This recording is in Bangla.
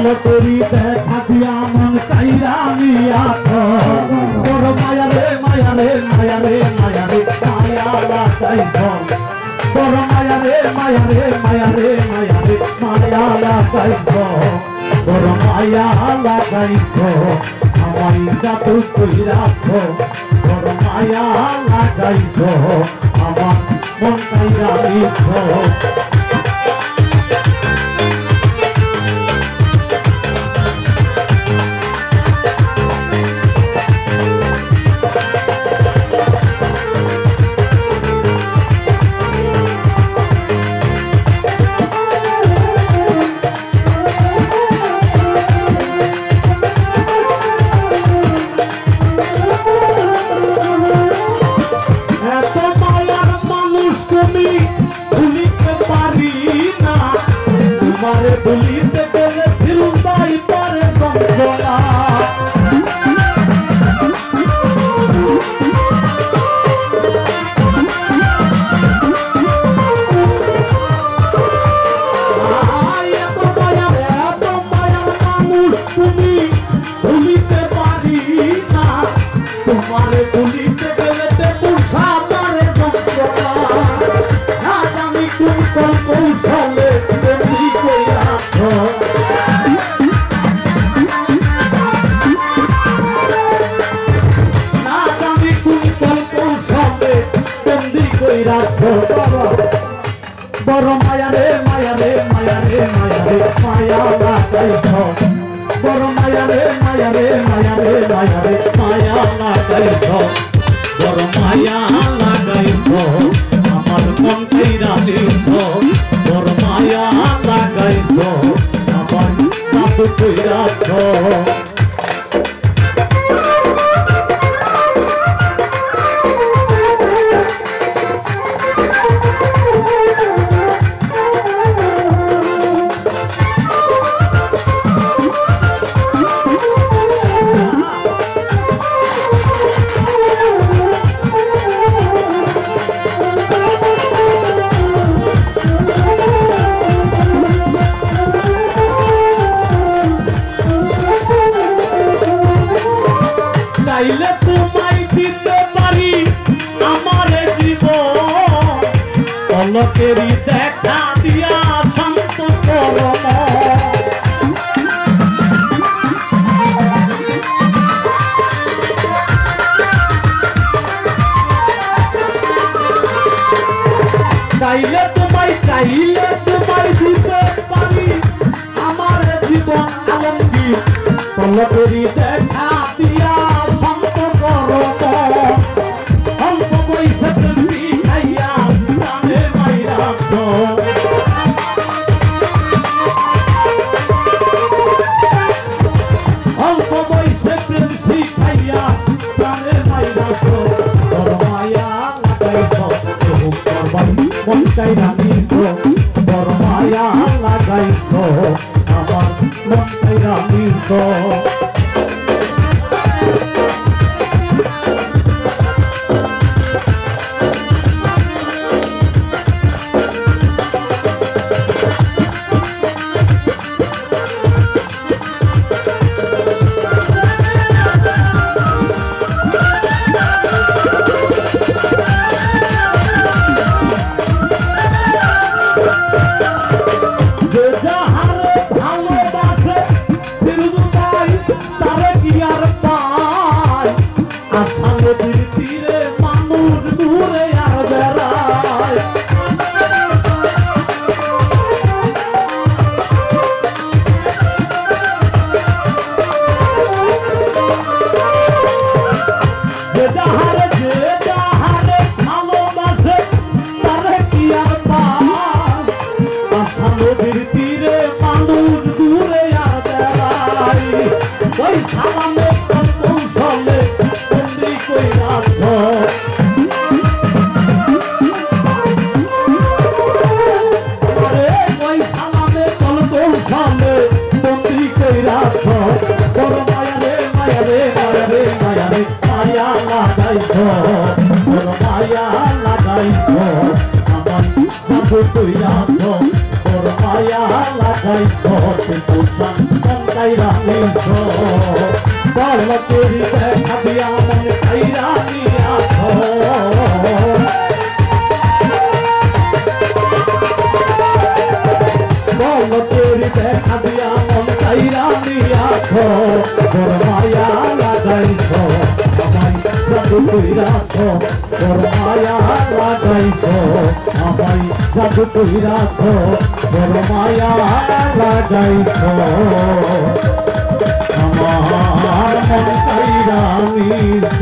পলকেরই দেখা দিয়া মন কাইরা নিয়াছো বড় মায়া রে মায়া রে মায়া রে মায়া রে মায়া লাগাইছো বড় মায়া রে মায়া রে মায়া রে মায়া রে মায়া লাগাইছো বড় মায়া লাগাইছো আমার জাদু কইরাছো বড় মায়া লাগাইছো আমার মন কাইরা নিছো বলিতে গেলে ফিরুতাই পারে যন্ত্রণা এত মায়ার মানুষ তুমি ভুলিতে পারি না তোমারে বলিতে গেলে পুষা পারে যন্ত্রণা না জানি কোন কোন কৌশলে বড় মায়া রে মায়া রে মায়া রে মায়া রে মায়া লাগাইছো বড় মায়া রে মায়া রে মায়া রে মায়া রে মায়া লাগাইছো বড় মায়া লাগাইছো আমার মন কইরা দিছো বড় মায়া লাগাইছো আমার জাদু কইরাছো চাইলে তোমায় দিতে পারি আমার জীবন পলকেরই দেখা দিয়া শান্ত করো চাইলে তোমায় দিতে পারি আমার জীবন আলমগীর পলকেরই দেখা দিয়া মন কাইরা নিছো বড় মায়া লাগাইছো আমার মন কাইরা নিছো নদীর তীরে মানুষ ঘুরে আর বেড়ায় যে যাহারে ভালোবাসে তারে কি আর পায় আশা নদীর তীরে মানুষ ঘুরে আর বেড়ায় ওই সালামে কৌশলে মায়া লাগাইছো মায়া লাগাইছো আমার জাদু কইরাছো মায়া লাগাইছো বড় মায়া লাগাইছ আমায় জাদু কইরাছ বড় মায়া লাগাইছ আমায় জাদু কইরাছ বড় মায়া লাগাইছ আমার মন কাইরা নিছ